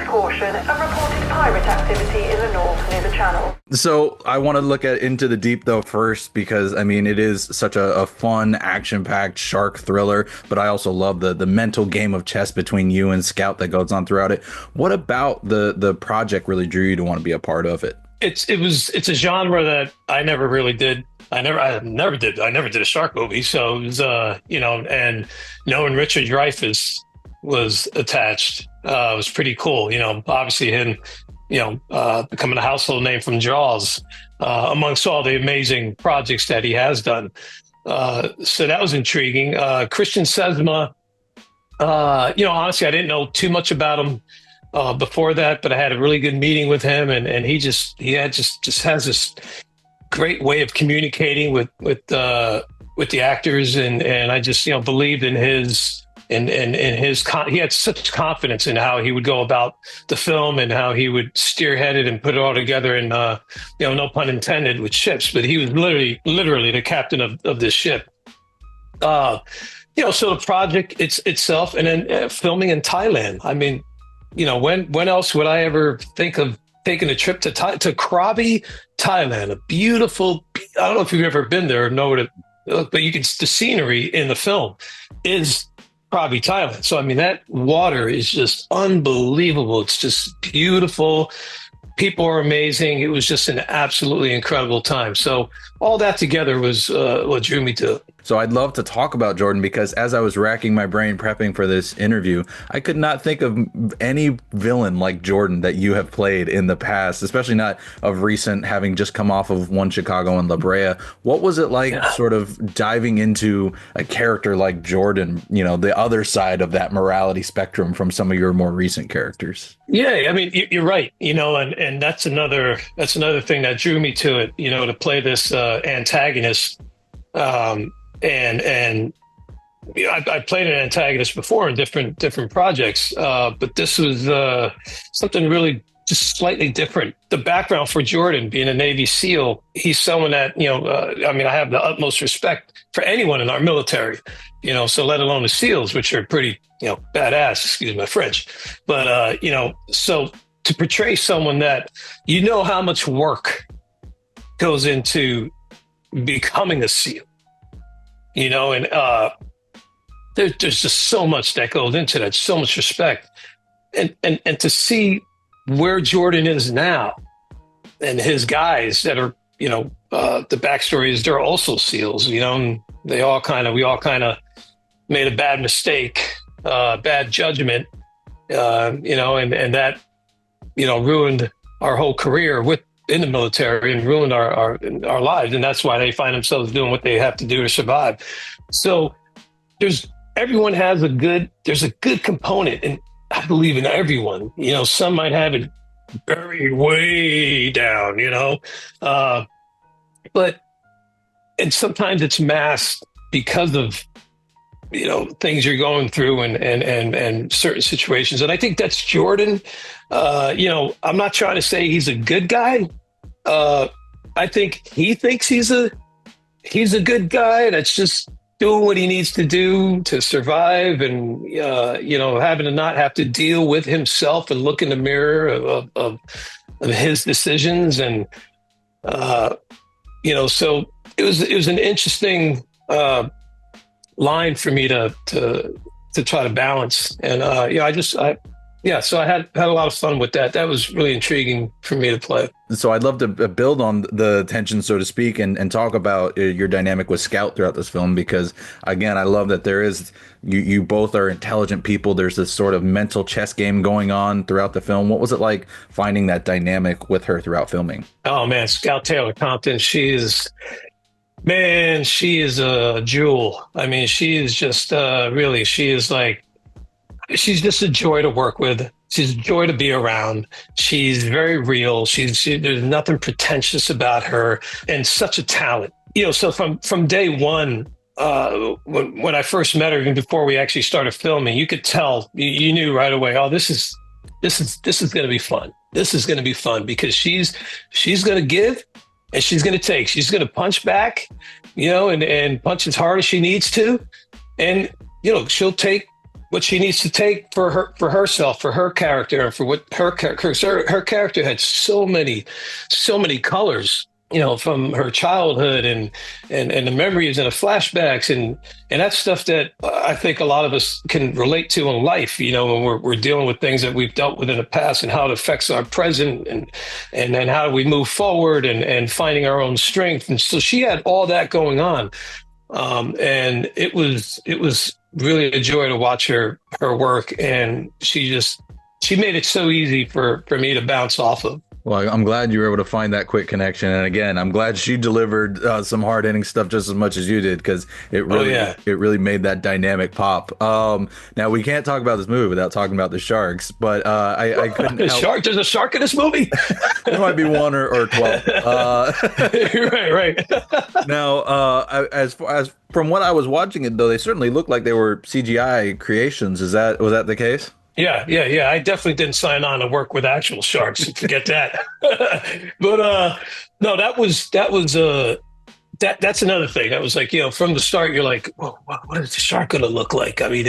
caution and reported pirate activity in the north near the channel. So I want to look at Into the Deep though first, because I mean it is such a fun, action-packed shark thriller, but I also love the mental game of chess between you and Scout that goes on throughout it. What about the project really drew you to want to be a part of it? It's a genre that I never really did. I never did a shark movie. So it was, and knowing Richard Dreyfuss was attached, was pretty cool. Obviously him, becoming a household name from Jaws, amongst all the amazing projects that he has done. So that was intriguing. Christian Sesma, honestly, I didn't know too much about him before that, but I had a really good meeting with him, and he just has this great way of communicating with the actors, and I just believed in his he had such confidence in how he would go about the film and how he would spearhead it and put it all together, and no pun intended with ships, but he was literally the captain of this ship. So the project itself, and then filming in Thailand. I mean, when else would I ever think of taking a trip to Krabi, Thailand? A beautiful, I don't know if you've ever been there or know what it looks, but the scenery in the film is Krabi, Thailand. So, I mean, that water is just unbelievable. It's just beautiful. People are amazing. It was just an absolutely incredible time. So all that together was what drew me to it. So I'd love to talk about Jordan, because as I was racking my brain prepping for this interview, I could not think of any villain like Jordan that you have played in the past, especially not of recent, having just come off of One Chicago and La Brea. What was it like sort of diving into a character like Jordan, the other side of that morality spectrum from some of your more recent characters? Yeah, I mean, you're right, and that's another thing that drew me to it, to play this antagonist. And I played an antagonist before in different projects, but this was something really just slightly different. The background for Jordan, being a Navy SEAL, he's someone that I have the utmost respect for anyone in our military, so let alone the SEALs, which are pretty badass. Excuse my French, but so to portray someone that how much work goes into becoming a SEAL. And there's just so much that goes into that, so much respect, and to see where Jordan is now, and his guys that are, the backstory is they're also SEALs, and we all kind of made a bad mistake, bad judgment, and that, ruined our whole career in the military, and ruined our lives. And that's why they find themselves doing what they have to do to survive. So everyone has there's a good component, and I believe in everyone. Some might have it buried way down, but sometimes it's masked because of things you're going through and certain situations. And I think that's Jordan. I'm not trying to say he's a good guy. I think he thinks he's a good guy that's just doing what he needs to do to survive, and having to not have to deal with himself and look in the mirror of his decisions, and so it was an interesting line for me to try to balance, and so I had a lot of fun with that. That was really intriguing for me to play. So I'd love to build on the tension, so to speak, and talk about your dynamic with Scout throughout this film, because again, I love that there is, you both are intelligent people. There's this sort of mental chess game going on throughout the film. What was it like finding that dynamic with her throughout filming? Oh man, Scout Taylor Compton, she is a jewel. I mean, she is just she's just a joy to work with. She's a joy to be around. She's very real. There's nothing pretentious about her, and such a talent. So from day one, when I first met her, even before we actually started filming, you could tell, you knew right away, oh, this is going to be fun. This is going to be fun, because she's going to give and she's going to take. She's going to punch back, and punch as hard as she needs to. And, she'll take what she needs to take for herself, for her character, and for what her character had so many colors, from her childhood and the memories and the flashbacks and that stuff that I think a lot of us can relate to in life, when we're dealing with things that we've dealt with in the past and how it affects our present and then how do we move forward and finding our own strength. And so she had all that going on. And it was really a joy to watch her work. And she made it so easy for me to bounce off of. Well, I'm glad you were able to find that quick connection. And again, I'm glad she delivered some hard hitting stuff just as much as you did, because it really made that dynamic pop. Now we can't talk about this movie without talking about the sharks, but I couldn't help. Shark? There's a shark in this movie? There might be one or 12. Right. Now, as from what I was watching it, though, they certainly looked like they were CGI creations. Was that the case? Yeah. I definitely didn't sign on to work with actual sharks. Forget that. But no, that's another thing. That was like, from the start, you're like, whoa, what is the shark going to look like? I mean,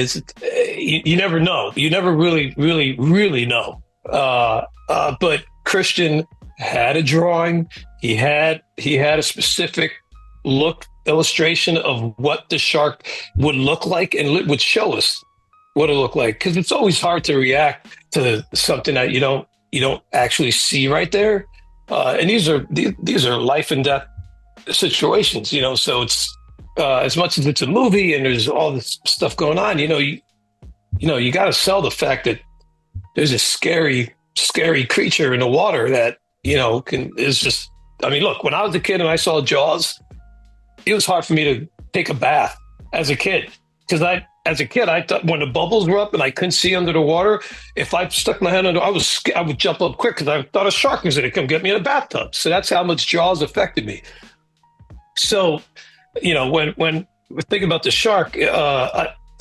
you never know. You never really, really, really know. But Christian had a drawing. He had a specific look illustration of what the shark would look like and would show us what it looked like, because it's always hard to react to something that you don't actually see right there. And these are life and death situations, so it's as much as it's a movie and there's all this stuff going on, you got to sell the fact that there's a scary creature in the water that is just. I mean, look, when I was a kid and I saw Jaws, it was hard for me to take a bath as a kid, because as a kid, I thought when the bubbles were up and I couldn't see under the water, if I stuck my hand under, I would jump up quick because I thought a shark was going to come get me in a bathtub. So that's how much Jaws affected me. So, when we think about the shark,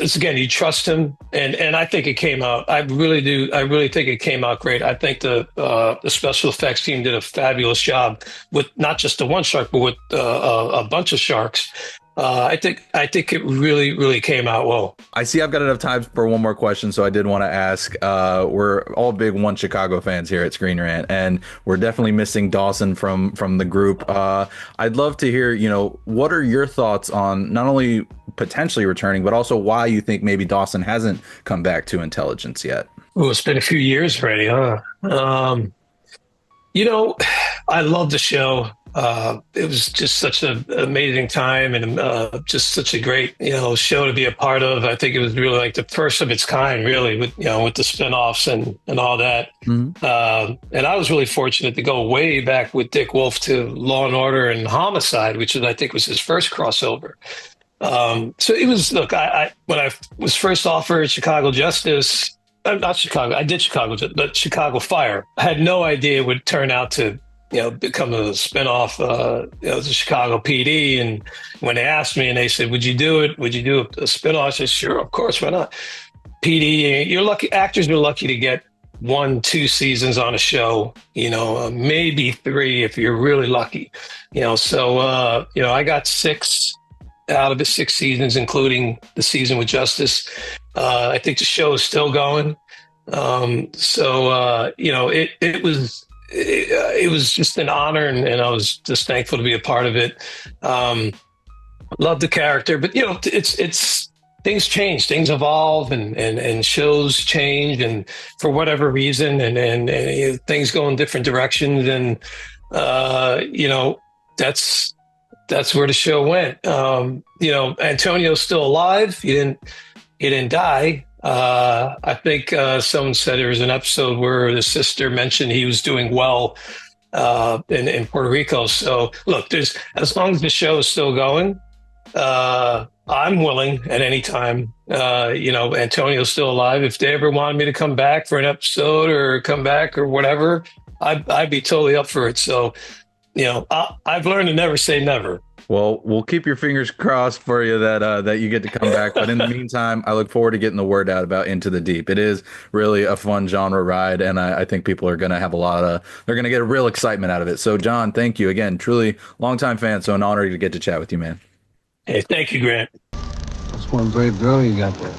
it's again, you trust him, and I think it came out. I really do. I really think it came out great. I think the special effects team did a fabulous job with not just the one shark, but with a bunch of sharks. I think it really, really came out well. I see I've got enough time for one more question, so I did want to ask. We're all big One Chicago fans here at Screen Rant, and we're definitely missing Dawson from the group. I'd love to hear, what are your thoughts on not only potentially returning, but also why you think maybe Dawson hasn't come back to Intelligence yet? Oh, it's been a few years already, huh? I love the show. It was just such an amazing time and just such a great, show to be a part of. I think it was really like the first of its kind, really, with the spinoffs and all that. Mm-hmm. And I was really fortunate to go way back with Dick Wolf to Law and Order and Homicide, which I think was his first crossover. So it was, look, I when I was first offered Chicago Justice, not Chicago, I did Chicago, but Chicago Fire, I had no idea it would turn out to become a spinoff, the Chicago PD. And when they asked me and they said, would you do it? Would you do a spinoff? I said, sure, of course, why not? PD, you're lucky. Actors are lucky to get 1-2 seasons on a show, maybe 3 if you're really lucky, so, I got 6 out of the 6 seasons, including the season with Justice. I think the show is still going. It was just an honor, and I was just thankful to be a part of it. Love the character, but it's things change, things evolve, and shows change, and for whatever reason, and things go in different directions, and that's where the show went. Antonio's still alive. He didn't die. I think someone said there was an episode where the sister mentioned he was doing well in Puerto Rico. So look, as long as the show is still going, I'm willing at any time. Antonio's still alive. If they ever wanted me to come back for an episode or come back or whatever, I'd be totally up for it. So, I've learned to never say never. Well, we'll keep your fingers crossed for you that you get to come back. But in the meantime, I look forward to getting the word out about Into the Deep. It is really a fun genre ride, and I think people are going to have they're going to get a real excitement out of it. So, John, thank you again. Truly longtime fan, so an honor to get to chat with you, man. Hey, thank you, Grant. That's one brave girl you got there.